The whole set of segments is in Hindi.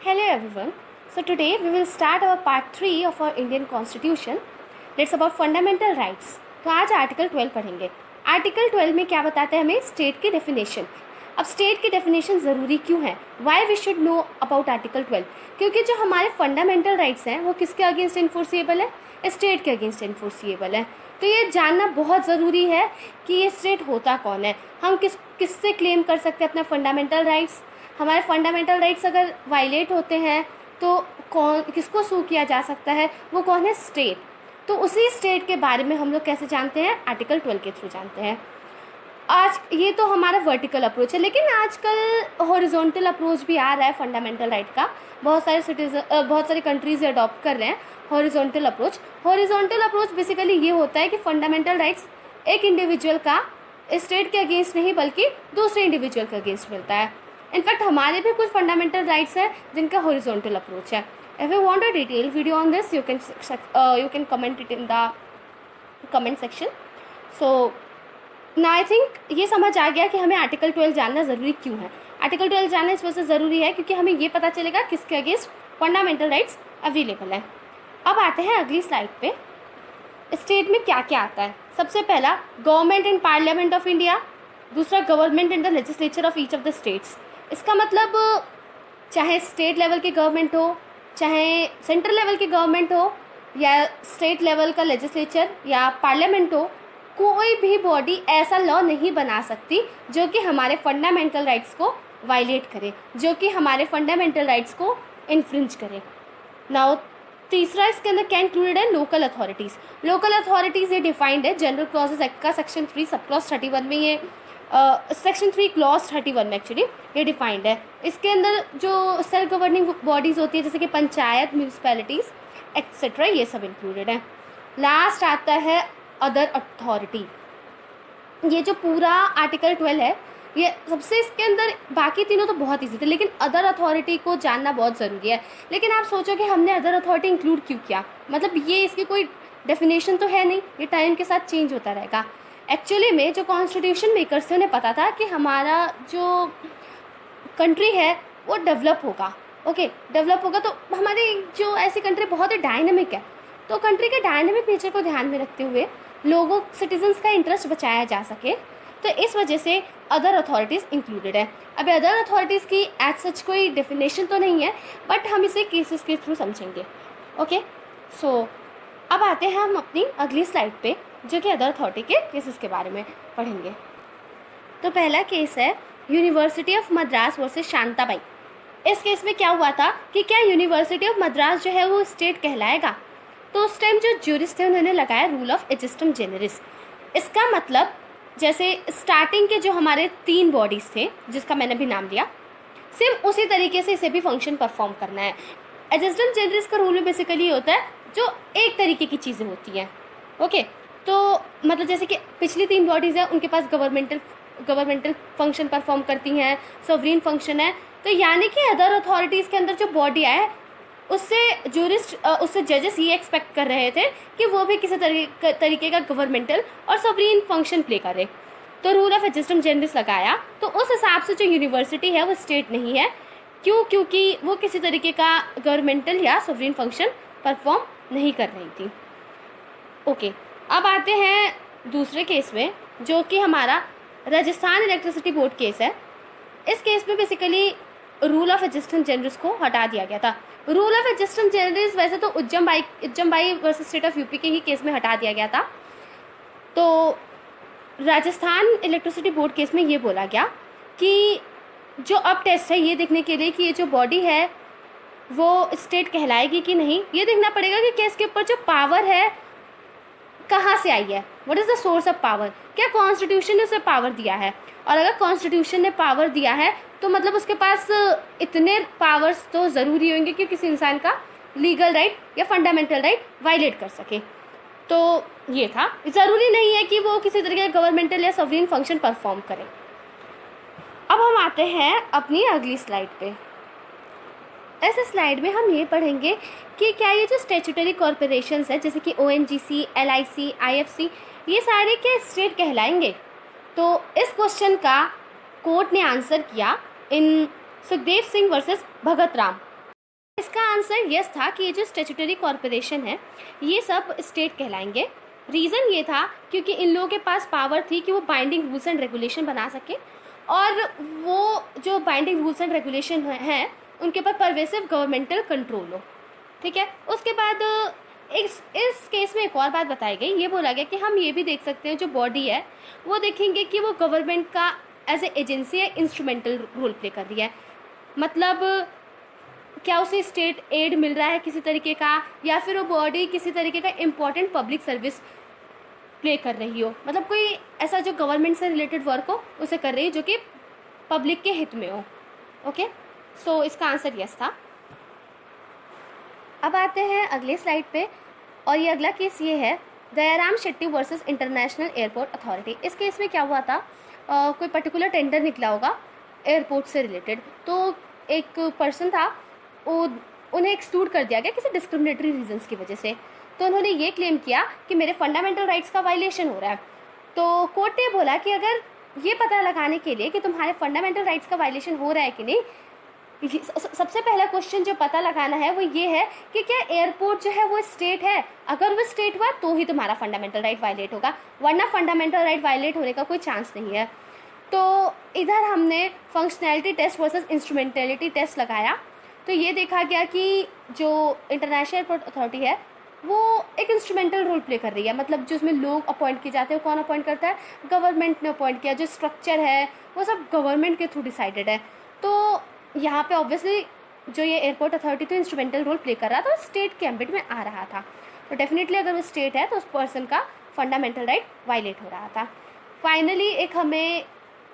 Hello everyone. So today we will start our part 3 of our Indian Constitution. It's about fundamental rights. तो आज आर्टिकल 12 पढ़ेंगे. आर्टिकल 12 में क्या बताते हैं हमें? स्टेट की डेफिनेशन. अब स्टेट की डेफिनेशन ज़रूरी क्यों है? Why we should know about article 12? क्योंकि जो हमारे फंडामेंटल राइट्स हैं वो किसके अगेंस्ट इन्फोर्सिएबल है? स्टेट के अगेंस्ट इन्फोर्सिएबल है. तो ये जानना बहुत ज़रूरी है कि ये स्टेट होता कौन है. हम किससे क्लेम कर सकते हैं अपना फंडामेंटल राइट्स. हमारे फंडामेंटल राइट्स अगर वायलेट होते हैं तो किसको सू किया जा सकता है? वो कौन है? स्टेट. तो उसी स्टेट के बारे में हम लोग कैसे जानते हैं? आर्टिकल 12 के थ्रू जानते हैं. आज ये तो हमारा वर्टिकल अप्रोच है, लेकिन आजकल हॉरिजॉन्टल अप्रोच भी आ रहा है फंडामेंटल राइट का. बहुत सारे कंट्रीज अडॉप्ट कर रहे हैं horizontal approach. Horizontal approach basically ये होता है कि फंडामेंटल राइट्स एक इंडिविजुअल का स्टेट के अगेंस्ट नहीं बल्कि दूसरे इंडिविजुअल के अगेंस्ट मिलता है. इनफैक्ट हमारे भी कुछ फंडामेंटल राइट्स हैं जिनका हॉरिजॉन्टल अप्रोच है. If you want a detail video on this you can comment it in the comment section. So now I think ये समझ आ गया कि हमें आर्टिकल 12 जानना ज़रूरी क्यों है. आर्टिकल 12 जानना इस वजह से ज़रूरी है क्योंकि हमें ये पता चलेगा किसके अगेंस्ट फंडामेंटल राइट्स अवेलेबल है. अब आते हैं अगली स्लाइड पे. स्टेट में क्या क्या आता है? सबसे पहला government and parliament of India. दूसरा government and the legislature of each of the states. इसका मतलब चाहे स्टेट लेवल की गवर्नमेंट हो, चाहे सेंट्रल लेवल की गवर्नमेंट हो, या स्टेट लेवल का लेजिस्लेचर या पार्लियामेंट हो, कोई भी बॉडी ऐसा लॉ नहीं बना सकती जो कि हमारे फंडामेंटल राइट्स को वायलेट करे, जो कि हमारे फंडामेंटल राइट्स को इन्फ्रिंज करे. नाउ तीसरा इसके अंदर क्या इंक्लूडेड है? Local authorities. लोकल अथॉरिटीज़ ये डिफाइंड है जनरल क्लॉजेस एक्ट का सेक्शन 3 सब क्लॉज 31 में. ये सेक्शन 3 क्लॉज 31 में एक्चुअली ये डिफाइंड है. इसके अंदर जो सेल्फ गवर्निंग बॉडीज़ होती है जैसे कि पंचायत, म्यूनिसिपैलिटीज़ एक्सेट्रा, ये सब इंक्लूडेड है. लास्ट आता है अदर अथॉरिटी. ये जो पूरा आर्टिकल 12 है ये सबसे इसके अंदर, बाकी तीनों तो बहुत ईजी थे लेकिन अदर अथॉरिटी को जानना बहुत ज़रूरी है. लेकिन आप सोचो कि हमने अदर अथॉरिटी इंक्लूड क्यों किया? मतलब ये इसकी कोई डेफिनेशन तो है नहीं, ये टाइम के साथ चेंज होता रहेगा. एक्चुअली में जो कॉन्स्टिट्यूशन मेकर्स थे उन्हें पता था कि हमारा जो कंट्री है वो डेवलप होगा. ओके, डेवलप होगा तो हमारी जो ऐसी कंट्री बहुत ही डायनेमिक है, तो कंट्री के डायनेमिक नेचर को ध्यान में रखते हुए लोगों सिटीजन्स का इंटरेस्ट बचाया जा सके, तो इस वजह से अदर अथॉरिटीज़ इंक्लूडेड है. अब अदर अथॉरिटीज़ की एज सच कोई डेफिनेशन तो नहीं है, बट हम इसे केसेस के थ्रू समझेंगे. ओके, सो अब आते हैं हम अपनी अगली स्लाइड पे जो कि अदर अथॉरिटी के केसेस के बारे में पढ़ेंगे. तो पहला केस है university of Madras versus Shantabai. इस केस में क्या हुआ था कि क्या यूनिवर्सिटी ऑफ मद्रास जो है वो स्टेट कहलाएगा? तो उस टाइम जो ज्यूरिस्ट थे उन्होंने लगाया रूल ऑफ एजिस्टम जेनरिस. इसका मतलब जैसे स्टार्टिंग के जो हमारे 3 बॉडीज़ थे जिसका मैंने भी नाम लिया, सेम उसी तरीके से इसे भी फंक्शन परफॉर्म करना है. एजिस्टम जेनरिस का रूल बेसिकली होता है जो एक तरीके की चीज़ें होती हैं. ओके, तो मतलब जैसे कि पिछली 3 बॉडीज़ हैं उनके पास गवर्नमेंटल फंक्शन परफॉर्म करती हैं, सॉवरेन फंक्शन है. तो यानी कि अदर अथॉरिटीज़ के अंदर जो बॉडी है उससे जजेस ये एक्सपेक्ट कर रहे थे कि वो भी किसी तरीके का गवर्नमेंटल और सॉवरेन फंक्शन प्ले करे. तो रूल ऑफ एजिस्टम जेनरिस लगाया, तो उस हिसाब से जो यूनिवर्सिटी है वो स्टेट नहीं है. क्यों? क्योंकि वो किसी तरीके का गवर्नमेंटल या सॉवरेन फंक्शन परफॉर्म नहीं कर रही थी. ओके, अब आते हैं दूसरे केस में जो कि हमारा राजस्थान इलेक्ट्रिसिटी बोर्ड केस है. इस केस में बेसिकली रूल ऑफ एजिस्टम जेनरिस को हटा दिया गया था. रूल ऑफ एजिस्टम जेनरिस वैसे तो उज्जमबाई वर्सेस स्टेट ऑफ यूपी के ही केस में हटा दिया गया था. तो राजस्थान इलेक्ट्रिसिटी बोर्ड केस में ये बोला गया कि जो अब टेस्ट है ये देखने के लिए कि ये जो बॉडी है वो स्टेट कहलाएगी कि नहीं, ये देखना पड़ेगा कि केस के ऊपर जो पावर है कहाँ से आई है. What is the source of power? क्या कॉन्स्टिट्यूशन ने उसे पावर दिया है? और अगर कॉन्स्टिट्यूशन ने पावर दिया है तो मतलब उसके पास इतने पावर्स तो ज़रूरी होंगे कि किसी इंसान का लीगल राइट या फंडामेंटल राइट वायलेट कर सके. तो ये था. ज़रूरी नहीं है कि वो किसी तरीके का गवर्नमेंटल या सॉवरेन फंक्शन परफॉर्म करे. अब हम आते हैं अपनी अगली स्लाइड पे. इस स्लाइड में हम ये पढ़ेंगे कि क्या ये जो स्टैट्यूटरी कॉर्पोरेशंस है जैसे कि ONGC, LIC, IFC, ये सारे क्या स्टेट कहलाएंगे? तो इस क्वेश्चन का कोर्ट ने आंसर किया इन सुखदेव सिंह वर्सेस भगत राम. इसका आंसर यस था कि ये जो स्टैट्यूटरी कॉरपोरेशन है ये सब स्टेट कहलाएंगे। रीज़न ये था क्योंकि इन लोगों के पास पावर थी कि वो बाइंडिंग रूल्स एंड रेगुलेशन बना सके, और वो जो बाइंडिंग रूल्स एंड रेगुलेशन हैं उनके ऊपर परवेसिव गवर्नमेंटल कंट्रोल हो। ठीक है, उसके बाद इस केस में एक और बात बताई गई, ये बोला गया कि हम ये भी देख सकते हैं जो बॉडी है वो देखेंगे कि वो गवर्नमेंट का एज ए एजेंसी है इंस्ट्रूमेंटल रोल प्ले कर रही है। मतलब क्या उसे स्टेट एड मिल रहा है किसी तरीके का, या फिर वो बॉडी किसी तरीके का इम्पोर्टेंट पब्लिक सर्विस प्ले कर रही हो, मतलब कोई ऐसा जो गवर्नमेंट से रिलेटेड वर्क हो उसे कर रही है जो कि पब्लिक के हित में हो। ओके, सो इसका आंसर यस था। अब आते हैं अगले स्लाइड पे, और ये अगला केस ये है Dayaram Shetty versus international airport authority. इस केस में क्या हुआ था, कोई पर्टिकुलर टेंडर निकला होगा एयरपोर्ट से रिलेटेड, तो एक पर्सन था उन्हें एक्सक्लूड कर दिया गया किसी डिस्क्रिमिनेटरी रीजंस की वजह से। तो उन्होंने ये क्लेम किया कि मेरे फंडामेंटल राइट्स का वायलेशन हो रहा है। तो कोर्ट ने बोला कि अगर ये पता लगाने के लिए कि तुम्हारे फंडामेंटल राइट्स का वायलेशन हो रहा है कि नहीं, सबसे पहला क्वेश्चन जो पता लगाना है वो ये है कि क्या एयरपोर्ट जो है वो स्टेट है। अगर वो स्टेट हुआ तो ही तुम्हारा फंडामेंटल राइट वायलेट होगा, वरना फंडामेंटल राइट वायलेट होने का कोई चांस नहीं है। तो इधर हमने फंक्शनैलिटी टेस्ट वर्सेस इंस्ट्रूमेंटलिटी टेस्ट लगाया, तो ये देखा गया कि जो इंटरनेशनल एयरपोर्ट अथॉरिटी है वो एक इंस्ट्रूमेंटल रोल प्ले कर रही है। मतलब जो उसमें लोग अपॉइंट किए जाते हैं, कौन अपॉइंट करता है, गवर्नमेंट ने अपॉइंट किया, जो स्ट्रक्चर है वो सब गवर्नमेंट के थ्रू डिसाइडेड है। तो यहाँ पे ऑब्वियसली जो ये एयरपोर्ट अथॉरिटी तो इंस्ट्रूमेंटल रोल प्ले कर रहा था, स्टेट के एम्बिट में आ रहा था। तो डेफिनेटली अगर वो स्टेट है तो उस पर्सन का फंडामेंटल राइट वायलेट हो रहा था। फाइनली एक हमें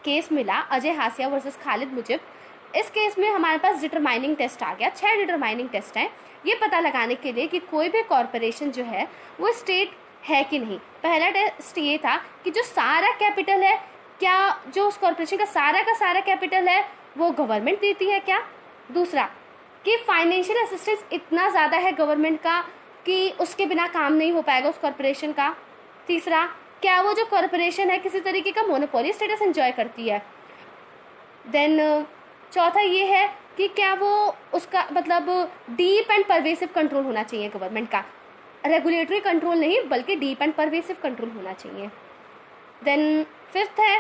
केस मिला अजय हासिया वर्सेस खालिद मुजिब। इस केस में हमारे पास डिटरमाइनिंग टेस्ट आ गया। 6 डिटरमाइनिंग टेस्ट हैं ये पता लगाने के लिए कि कोई भी कॉरपोरेशन जो है वो स्टेट है कि नहीं। पहला टेस्ट ये था कि जो सारा कैपिटल है, क्या जो उस कॉरपोरेशन का सारा कैपिटल है वो गवर्नमेंट देती है क्या। दूसरा कि फाइनेंशियल असिस्टेंस इतना ज़्यादा है गवर्नमेंट का कि उसके बिना काम नहीं हो पाएगा उस कॉरपोरेशन का। तीसरा, क्या वो जो कॉरपोरेशन है किसी तरीके का मोनोपोली स्टेटस एंजॉय करती है। देन चौथा ये है कि क्या वो उसका मतलब डीप एंड परवेसिव कंट्रोल होना चाहिए गवर्नमेंट का, रेगुलेटरी कंट्रोल नहीं बल्कि डीप एंड परवेसिव कंट्रोल होना चाहिए। देन फिफ्थ है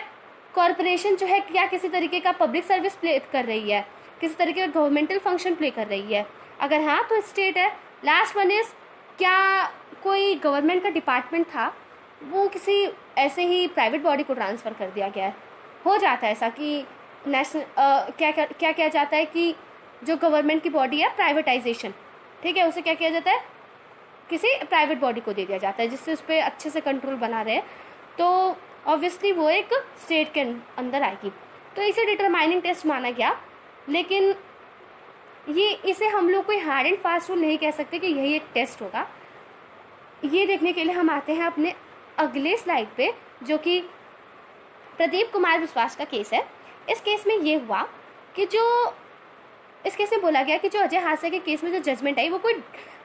कॉरपोरेशन जो है क्या किसी तरीके का पब्लिक सर्विस प्ले कर रही है, किसी तरीके का गवर्नमेंटल फंक्शन प्ले कर रही है, अगर हाँ तो स्टेट है। लास्ट वन इज क्या कोई गवर्नमेंट का डिपार्टमेंट था वो किसी ऐसे ही प्राइवेट बॉडी को ट्रांसफ़र कर दिया गया है। हो जाता है ऐसा कि नेशनल क्या किया जाता है कि जो गवर्नमेंट की बॉडी है प्राइवेटाइजेशन, ठीक है, उसे क्या किया जाता है किसी प्राइवेट बॉडी को दे दिया जाता है जिससे उस पर अच्छे से कंट्रोल बना रहे, तो ऑब्वियसली वो एक स्टेट के अंदर आएगी। तो इसे डिटरमाइनिंग टेस्ट माना गया, लेकिन ये इसे हम लोग कोई हार्ड एंड फास्ट रूल नहीं कह सकते कि यही एक टेस्ट होगा। ये देखने के लिए हम आते हैं अपने अगले स्लाइड पे, जो कि प्रदीप कुमार विश्वास का केस है। इस केस में ये हुआ कि इस केस में बोला गया कि जो अजय हासिया के केस में जो जजमेंट आई वो कोई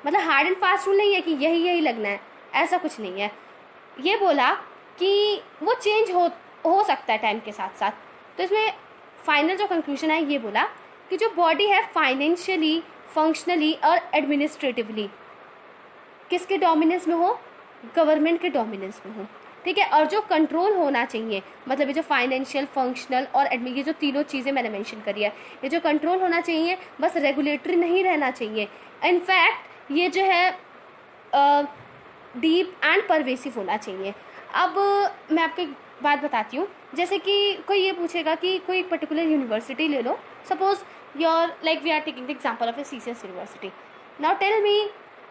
मतलब हार्ड एंड फास्ट रूल नहीं है कि यही लगना है, ऐसा कुछ नहीं है। ये बोला कि वो चेंज हो सकता है टाइम के साथ साथ। तो इसमें फाइनल जो कंक्लूजन है ये बोला कि जो बॉडी है फाइनेंशियली, फंक्शनली और एडमिनिस्ट्रेटिवली किसके डोमिनेंस में हो, गवर्नमेंट के डोमिनेंस में हो, ठीक है। और जो कंट्रोल होना चाहिए, मतलब ये जो फाइनेंशियल, फंक्शनल और ये जो तीनों चीज़ें मैंने मेंशन करी है, ये जो कंट्रोल होना चाहिए बस रेगुलेटरी नहीं रहना चाहिए, इनफैक्ट ये जो है डीप एंड परवेसिव होना चाहिए। अब मैं आपको एक बात बताती हूँ, जैसे कि कोई ये पूछेगा कि कोई एक पर्टिकुलर यूनिवर्सिटी ले लो, suppose your like we are taking the example of a CCS university. Now tell me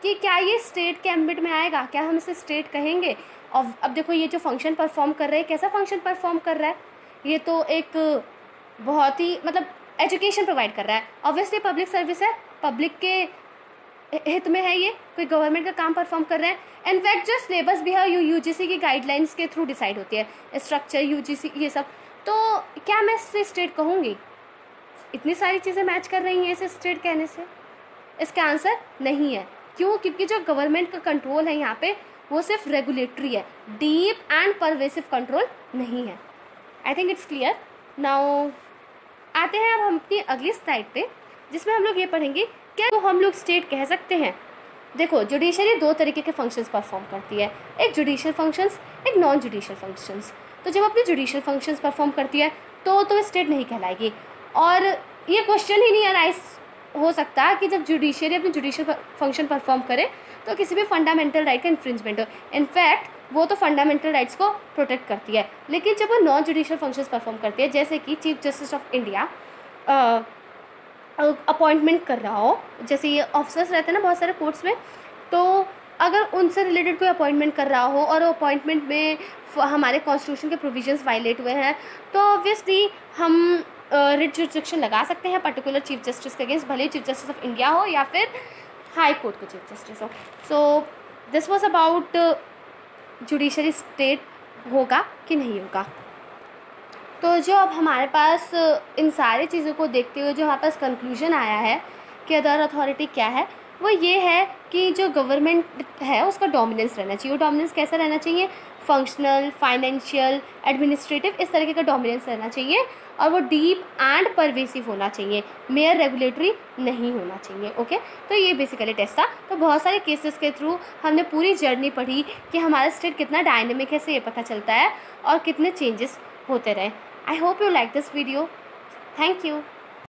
कि क्या ये स्टेट के एम्बिट में आएगा, क्या हम इसे स्टेट कहेंगे। और अब देखो ये जो फंक्शन परफॉर्म कर रहे हैं, कैसा फंक्शन परफॉर्म कर रहा है, ये तो एक बहुत ही मतलब एजुकेशन प्रोवाइड कर रहा है, ऑब्वियसली पब्लिक सर्विस है, पब्लिक के हित में है, ये कोई गवर्नमेंट का काम परफॉर्म कर रहे हैं। इनफैक्ट जो सिलेबस भी है यूजीसी की गाइडलाइंस के थ्रू डिसाइड होती है, स्ट्रक्चर यूजीसी ये सब। तो क्या मैं इससे स्टेट कहूँगी, इतनी सारी चीज़ें मैच कर रही हैं इसे स्टेट कहने से। इसका आंसर नहीं है, क्यों, क्योंकि जो गवर्नमेंट का कंट्रोल है यहाँ पे वो सिर्फ रेगुलेटरी है, डीप एंड परवेसिव कंट्रोल नहीं है। I think it's clear. Now आते हैं अब हम अपनी अगली स्लाइड पे, जिसमें हम लोग ये पढ़ेंगे क्या तो हम लोग स्टेट कह सकते हैं। देखो, जुडिशरी 2 तरीके के फंक्शंस परफॉर्म करती है, एक जुडिशियल फंक्शंस, एक नॉन जुडिशियल फंक्शंस। तो जब अपनी जुडिशियल फंक्शंस परफॉर्म करती है तो स्टेट नहीं कहलाएगी। और ये क्वेश्चन ही नहीं अराइज हो सकता कि जब जुडिशरी अपनी जुडिशियल फंक्शन परफॉर्म करे तो किसी भी फंडामेंटल राइट का इन्फ्रिंजमेंट हो। इनफैक्ट वो तो फंडामेंटल राइट्स को प्रोटेक्ट करती है, लेकिन जब वो नॉन जुडिशियल फंक्शंस परफॉर्म करती है, जैसे कि chief justice of India appointment कर रहा हो, जैसे ये ऑफिसर्स रहते हैं ना बहुत सारे कोर्ट्स में, तो अगर उनसे रिलेटेड कोई अपॉइंटमेंट कर रहा हो और अपॉइंटमेंट में हमारे कॉन्स्टिट्यूशन के प्रोविजंस वायलेट हुए हैं, तो ऑब्वियसली हम रिट जुरिसडिक्शन लगा सकते हैं पर्टिकुलर चीफ जस्टिस के अगेंस्ट, भले ही चीफ जस्टिस ऑफ इंडिया हो या फिर हाई कोर्ट के चीफ जस्टिस हो। So this was about judiciary state होगा कि नहीं होगा। तो जो अब हमारे पास इन सारी चीज़ों को देखते हुए जो हमारे पास कंक्लूजन आया है कि अदर अथॉरिटी क्या है, वो ये है कि जो गवर्नमेंट है उसका डोमिनेंस रहना चाहिए। वो डोमिनेंस कैसा रहना चाहिए? फंक्शनल, फाइनेंशियल, एडमिनिस्ट्रेटिव, इस तरीके का डोमिनेंस रहना चाहिए, और वो डीप एंड परवेसिव होना चाहिए, मेयर रेगुलेटरी नहीं होना चाहिए। ओके, तो ये बेसिकली टेस्ट था। तो बहुत सारे केसेस के थ्रू हमने पूरी जर्नी पढ़ी कि हमारा स्टेट कितना डायनेमिक है, से ये पता चलता है, और कितने चेंजेस होते रहे। I hope you like this video. Thank you.